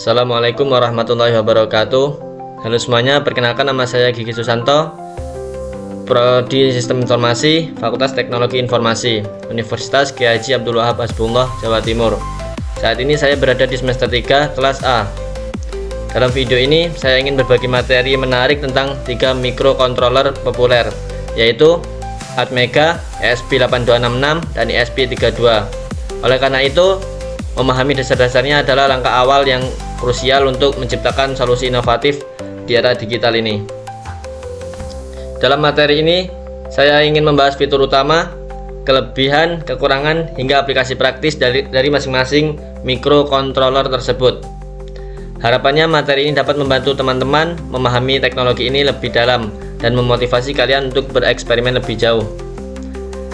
Assalamualaikum warahmatullahi wabarakatuh. Halo semuanya, perkenalkan nama saya Gigi Susanto, Prodi Sistem Informasi, Fakultas Teknologi Informasi, Universitas Kiai Haji Abdul Wahab Hasbullah, Jawa Timur. Saat ini saya berada di semester 3 kelas A. Dalam video ini saya ingin berbagi materi menarik tentang 3 mikrokontroler populer, yaitu Atmega, ESP8266, dan ESP32. Oleh karena itu, memahami dasar-dasarnya adalah langkah awal yang krusial untuk menciptakan solusi inovatif di era digital ini. Dalam materi ini, saya ingin membahas fitur utama, kelebihan, kekurangan, hingga aplikasi praktis dari masing-masing mikrokontroler tersebut. Harapannya materi ini dapat membantu teman-teman memahami teknologi ini lebih dalam dan memotivasi kalian untuk bereksperimen lebih jauh.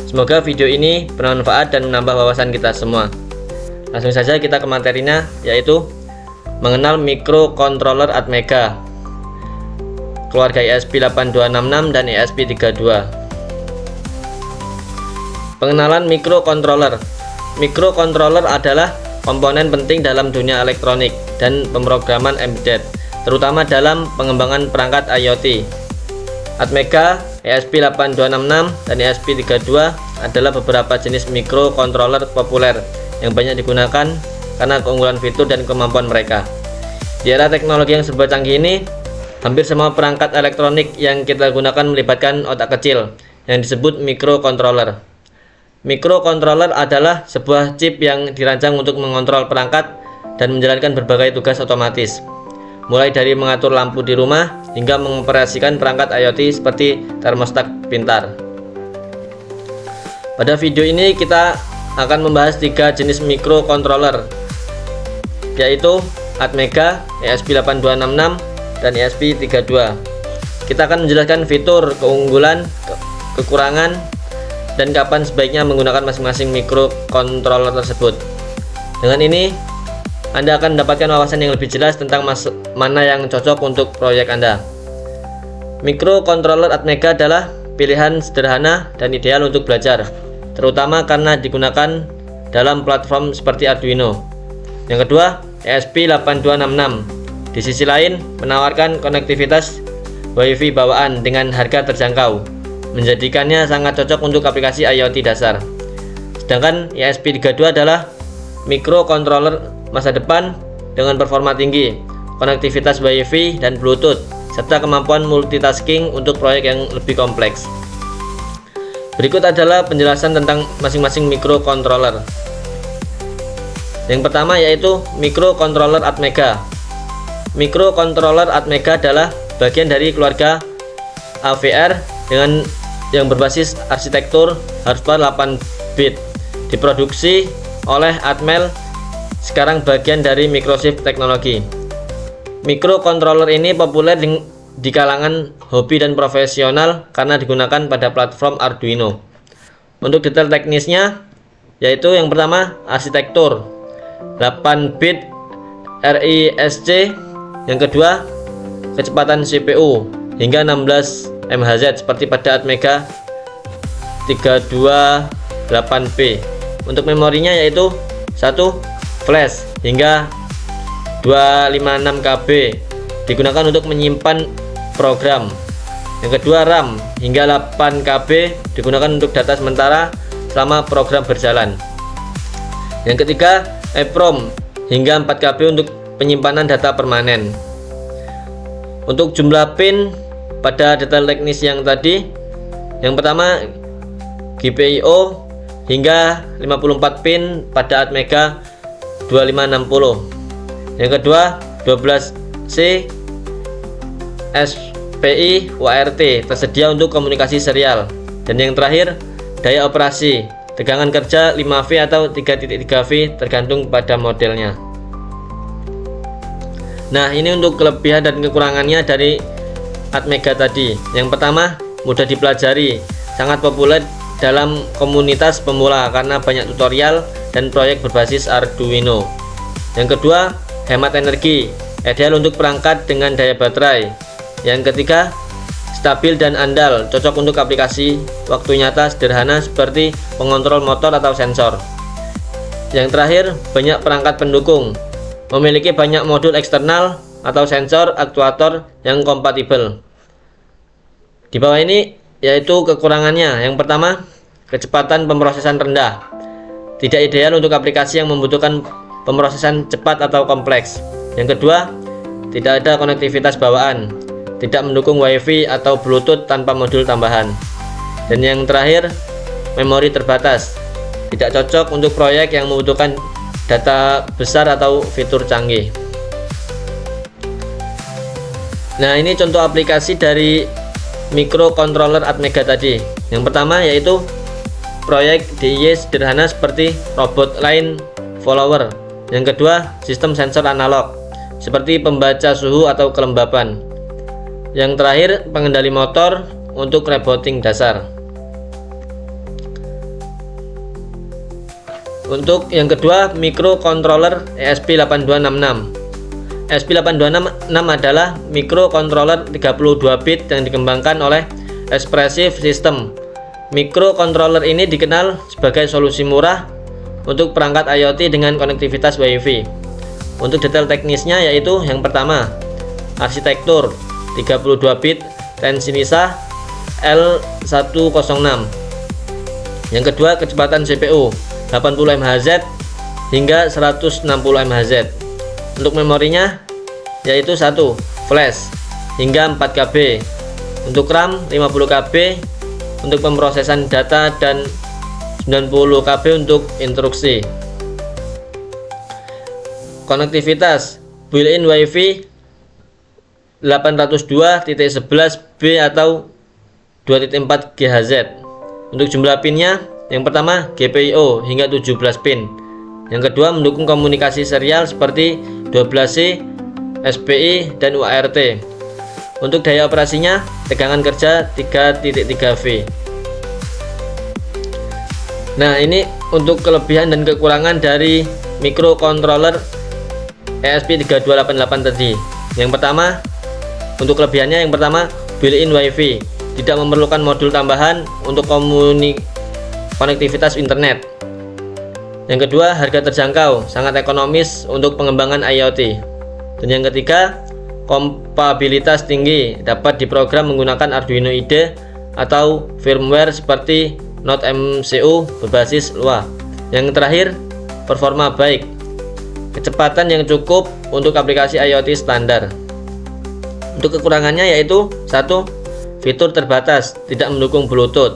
Semoga video ini bermanfaat dan menambah wawasan kita semua. Langsung saja kita ke materinya, yaitu mengenal mikrokontroler Atmega, keluarga ESP8266 dan ESP32. Pengenalan mikrokontroler. Mikrokontroler adalah komponen penting dalam dunia elektronik dan pemrograman embedded, terutama dalam pengembangan perangkat IoT. Atmega, ESP8266, dan ESP32 adalah beberapa jenis mikrokontroler populer yang banyak digunakan karena keunggulan fitur dan kemampuan mereka. Di era teknologi yang serba canggih ini, hampir semua perangkat elektronik yang kita gunakan melibatkan otak kecil yang disebut mikrokontroler. Mikrokontroler adalah sebuah chip yang dirancang untuk mengontrol perangkat dan menjalankan berbagai tugas otomatis, mulai dari mengatur lampu di rumah hingga mengoperasikan perangkat IoT seperti termostat pintar. Pada video ini kita akan membahas 3 jenis mikrokontroler, yaitu Atmega, ESP8266, dan ESP32. Kita akan menjelaskan fitur, keunggulan, kekurangan, dan kapan sebaiknya menggunakan masing-masing mikrokontroler tersebut. Dengan ini, Anda akan mendapatkan wawasan yang lebih jelas tentang mana yang cocok untuk proyek Anda. Mikrokontroler Atmega adalah pilihan sederhana dan ideal untuk belajar, terutama karena digunakan dalam platform seperti Arduino. Yang kedua, ESP8266 di sisi lain menawarkan konektivitas WiFi bawaan dengan harga terjangkau, menjadikannya sangat cocok untuk aplikasi IoT dasar. Sedangkan ESP32 adalah mikrokontroler masa depan dengan performa tinggi, konektivitas WiFi dan Bluetooth, serta kemampuan multitasking untuk proyek yang lebih kompleks. Berikut adalah penjelasan tentang masing-masing mikrokontroler. Yang pertama yaitu mikrokontroler Atmega. Mikrokontroler Atmega adalah bagian dari keluarga AVR dengan yang berbasis arsitektur hardware 8 bit. Diproduksi oleh Atmel, sekarang bagian dari Microchip Technology. Mikrokontroler ini populer di kalangan hobi dan profesional karena digunakan pada platform Arduino. Untuk detail teknisnya, yaitu yang pertama arsitektur 8 bit RISC, yang kedua kecepatan CPU hingga 16 MHz seperti pada Atmega 328P. Untuk memorinya yaitu 1 flash hingga 256 KB digunakan untuk menyimpan program. Yang kedua RAM hingga 8 KB digunakan untuk data sementara selama program berjalan. Yang ketiga EEPROM hingga 4 KB untuk penyimpanan data permanen. Untuk jumlah pin pada detail teknis yang tadi, yang pertama GPIO hingga 54 pin pada Atmega 2560. Yang kedua 12C SPI WRT tersedia untuk komunikasi serial. Dan yang terakhir daya operasi tegangan kerja 5V atau 3.3V tergantung pada modelnya. Nah, ini untuk kelebihan dan kekurangannya dari Atmega tadi. Yang pertama, mudah dipelajari, sangat populer dalam komunitas pemula karena banyak tutorial dan proyek berbasis Arduino. Yang kedua, hemat energi, ideal untuk perangkat dengan daya baterai. Yang ketiga, stabil dan andal, cocok untuk aplikasi waktu nyata sederhana seperti pengontrol motor atau sensor. Yang terakhir, banyak perangkat pendukung, memiliki banyak modul eksternal atau sensor aktuator yang kompatibel. Di bawah ini yaitu kekurangannya. Yang pertama, kecepatan pemrosesan rendah. Tidak ideal untuk aplikasi yang membutuhkan pemrosesan cepat atau kompleks. Yang kedua, tidak ada konektivitas bawaan. Tidak mendukung WiFi atau Bluetooth tanpa modul tambahan. Dan yang terakhir, memori terbatas. Tidak cocok untuk proyek yang membutuhkan data besar atau fitur canggih. Nah, ini contoh aplikasi dari microcontroller Atmega tadi. Yang pertama yaitu proyek DIY sederhana seperti robot line follower. Yang kedua, sistem sensor analog seperti pembaca suhu atau kelembapan. Yang terakhir, pengendali motor untuk rebooting dasar. Untuk yang kedua, microcontroller ESP8266. ESP8266 adalah microcontroller 32 bit yang dikembangkan oleh Espressif System. Microcontroller ini dikenal sebagai solusi murah untuk perangkat IoT dengan konektivitas WiFi. Untuk detail teknisnya yaitu yang pertama, arsitektur 32 bit Tensilica L106. Yang kedua, kecepatan CPU 80 MHz hingga 160 MHz. Untuk memorinya yaitu 1 flash hingga 4 KB. Untuk RAM 50 KB untuk pemrosesan data dan 90 KB untuk instruksi. Konektivitas built-in WiFi 802.11b atau 2.4 GHz. Untuk jumlah pinnya, yang pertama GPIO hingga 17 pin. Yang kedua, mendukung komunikasi serial seperti 12C, SPI, dan UART. Untuk daya operasinya, tegangan kerja 3.3V. Nah, ini untuk kelebihan dan kekurangan dari microcontroller ESP3288 tadi. Yang pertama, untuk kelebihannya, yang pertama, built-in WiFi, tidak memerlukan modul tambahan untuk konektivitas internet. Yang kedua, harga terjangkau, sangat ekonomis untuk pengembangan IoT. Dan yang ketiga, kompatibilitas tinggi, dapat diprogram menggunakan Arduino IDE atau firmware seperti Node MCU berbasis Lua. Yang terakhir, performa baik, kecepatan yang cukup untuk aplikasi IoT standar. Untuk kekurangannya yaitu 1. Fitur terbatas, tidak mendukung Bluetooth.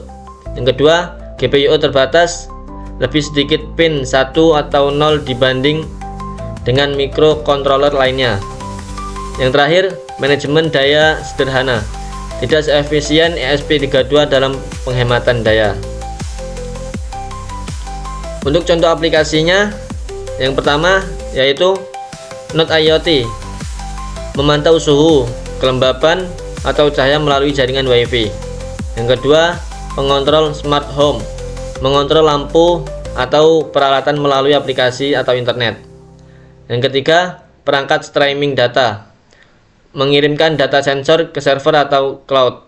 Yang kedua, GPIO terbatas, lebih sedikit pin 1 atau 0 dibanding dengan microcontroller lainnya. Yang terakhir, manajemen daya sederhana, tidak seefisien ESP32 dalam penghematan daya. Untuk contoh aplikasinya, yang pertama yaitu Node IoT, memantau suhu, kelembapan, atau cahaya melalui jaringan WiFi. Yang kedua, pengontrol smart home, mengontrol lampu atau peralatan melalui aplikasi atau internet. Yang ketiga, perangkat streaming data, mengirimkan data sensor ke server atau cloud.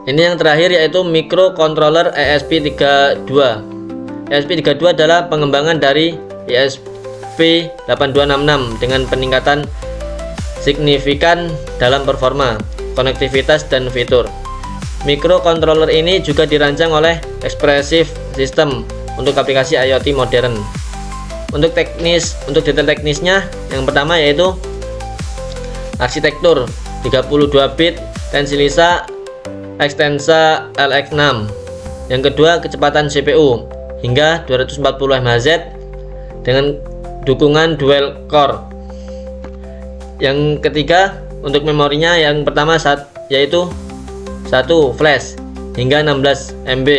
Ini yang terakhir yaitu microcontroller ESP32. ESP32 adalah pengembangan dari ESP8266 dengan peningkatan signifikan dalam performa, konektivitas, dan fitur. Microcontroller ini juga dirancang oleh Espressif System untuk aplikasi IoT modern. Untuk detail teknisnya, yang pertama yaitu arsitektur 32 bit Tensilica Extensa LX6. Yang kedua, kecepatan CPU hingga 240 MHz dengan dukungan dual core. Yang ketiga, untuk memorinya yang pertama yaitu 1 flash hingga 16 MB.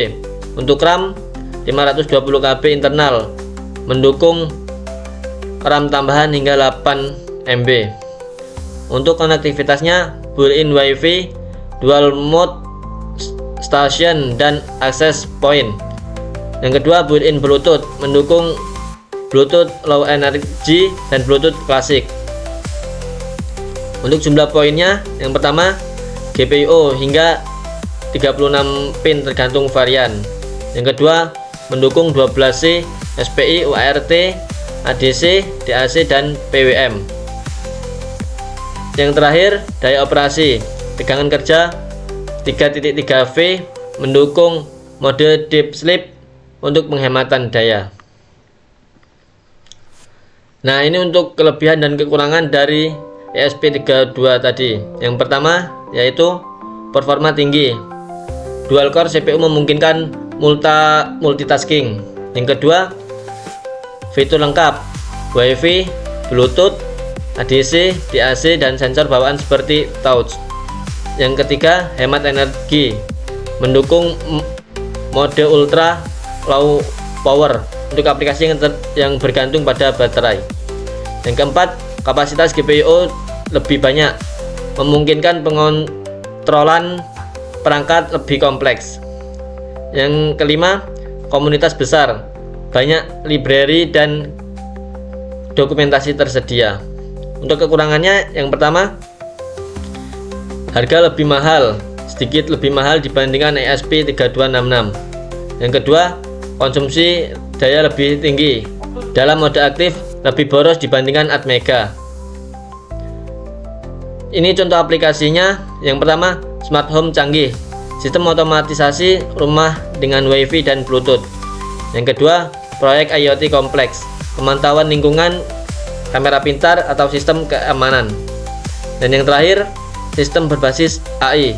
Untuk RAM 520 KB internal, mendukung RAM tambahan hingga 8 MB. Untuk konektivitasnya, built-in WiFi, dual mode station dan access point. Yang kedua, built-in Bluetooth, mendukung Bluetooth low energy dan Bluetooth klasik. Untuk jumlah poinnya, yang pertama GPIO hingga 36 pin tergantung varian. Yang kedua, mendukung 12C, SPI, UART, ADC, DAC, dan PWM. Yang terakhir, daya operasi tegangan kerja 3.3V mendukung mode deep sleep untuk penghematan daya. Nah, ini untuk kelebihan dan kekurangan dari ESP32 tadi. Yang pertama yaitu performa tinggi. Dual core CPU memungkinkan multitasking. Yang kedua, fitur lengkap, WiFi, Bluetooth, ADC, DAC, dan sensor bawaan seperti touch. Yang ketiga, hemat energi, mendukung mode ultra low power untuk aplikasi yang bergantung pada baterai. Yang keempat, kapasitas GPU lebih banyak, memungkinkan pengontrolan perangkat lebih kompleks. Yang kelima, komunitas besar, banyak library dan dokumentasi tersedia. Untuk kekurangannya, yang pertama, harga lebih mahal, sedikit lebih mahal dibandingkan ESP3266. Yang kedua, konsumsi daya lebih tinggi, dalam mode aktif lebih boros dibandingkan Atmega. Ini contoh aplikasinya. Yang pertama, smart home canggih, sistem otomatisasi rumah dengan WiFi dan Bluetooth. Yang kedua, proyek IoT kompleks, pemantauan lingkungan, kamera pintar atau sistem keamanan. Dan yang terakhir, sistem berbasis AI,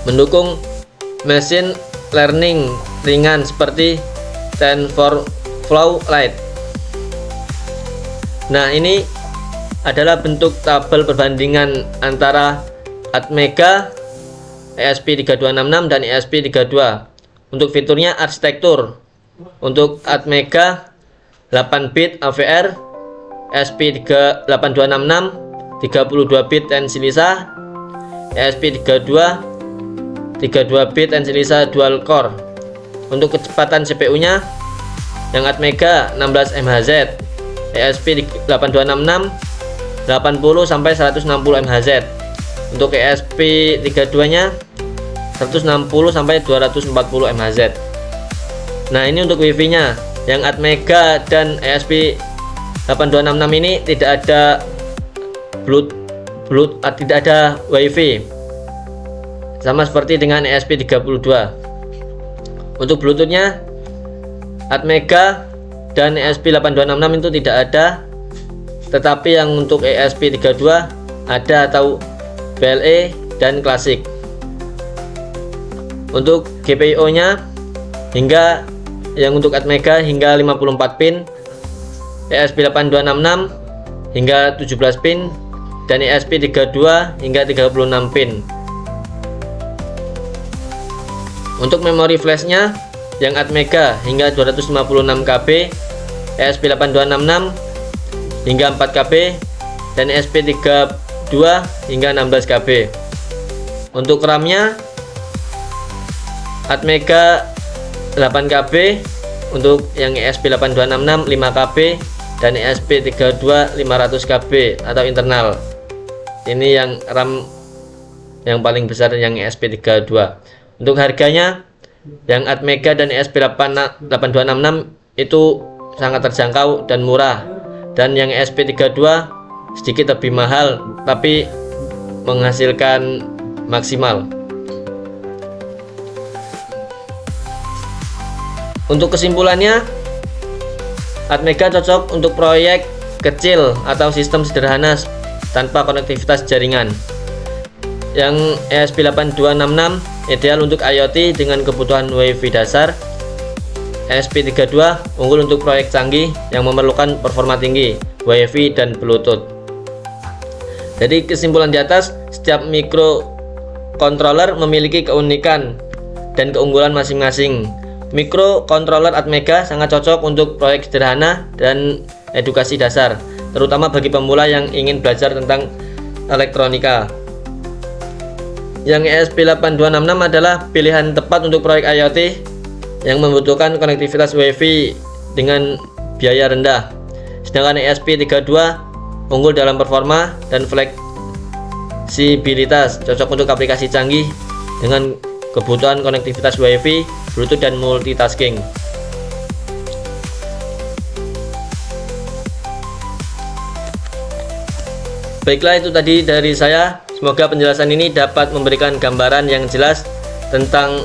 mendukung machine learning ringan seperti TensorFlow Lite. Nah, ini adalah bentuk tabel perbandingan antara Atmega, ESP3266 dan ESP32. Untuk fiturnya arsitektur, untuk Atmega 8 bit AVR, ESP8266 32 bit Tensilica, ESP32 32 bit Tensilica dual core. Untuk kecepatan CPU-nya, yang Atmega 16 MHz, ESP8266 80 sampai 160 MHz. Untuk ESP32-nya 160 sampai 240 MHz. Nah, ini untuk WiFi-nya. Yang Atmega dan ESP8266 ini tidak ada tidak ada WiFi, sama seperti dengan ESP32. Untuk Bluetooth-nya, Atmega dan ESP8266 itu tidak ada, tetapi yang untuk ESP32 ada atau BLE dan klasik. Untuk GPIO-nya yang untuk Atmega hingga 54 pin, ESP8266 hingga 17 pin, dan ESP32 hingga 36 pin. Untuk memori flashnya, yang Atmega hingga 256 KB, ESP8266 hingga 4 KB, dan ESP32 hingga 16 KB. Untuk RAM-nya, Atmega 8 KB, untuk yang ESP8266 5 KB, dan ESP32 500 KB atau internal. Ini yang RAM yang paling besar, yang ESP32. Untuk harganya, yang Atmega dan ESP8266 itu sangat terjangkau dan murah, dan yang ESP32 sedikit lebih mahal tapi menghasilkan maksimal. Untuk kesimpulannya, Atmega cocok untuk proyek kecil atau sistem sederhana tanpa konektivitas jaringan. Yang ESP8266 ideal untuk IoT dengan kebutuhan WiFi dasar. ESP32 unggul untuk proyek canggih yang memerlukan performa tinggi, WiFi dan Bluetooth. Jadi kesimpulan di atas, setiap microcontroller memiliki keunikan dan keunggulan masing-masing. Microcontroller Atmega sangat cocok untuk proyek sederhana dan edukasi dasar, terutama bagi pemula yang ingin belajar tentang elektronika. Yang ESP8266 adalah pilihan tepat untuk proyek IoT yang membutuhkan konektivitas WiFi dengan biaya rendah. Sedangkan ESP32 unggul dalam performa dan fleksibilitas, cocok untuk aplikasi canggih dengan kebutuhan konektivitas WiFi, Bluetooth, dan multitasking. Baiklah, itu tadi dari saya. Semoga penjelasan ini dapat memberikan gambaran yang jelas tentang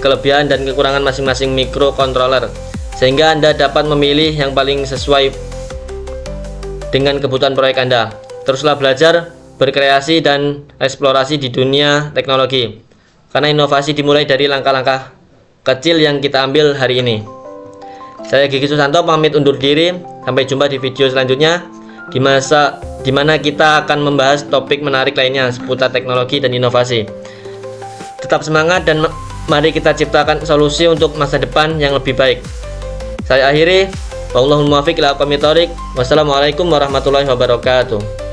kelebihan dan kekurangan masing-masing microcontroller, sehingga Anda dapat memilih yang paling sesuai dengan kebutuhan proyek Anda. Teruslah belajar, berkreasi, dan eksplorasi di dunia teknologi, karena inovasi dimulai dari langkah-langkah kecil yang kita ambil hari ini. Saya Gigi Susanto pamit undur diri. Sampai jumpa di video selanjutnya, di mana kita akan membahas topik menarik lainnya seputar teknologi dan inovasi. Tetap semangat dan mari kita ciptakan solusi untuk masa depan yang lebih baik. Saya akhiri. Wallahul muwaffiq ila aqwamit thoriq. Wassalamualaikum warahmatullahi wabarakatuh.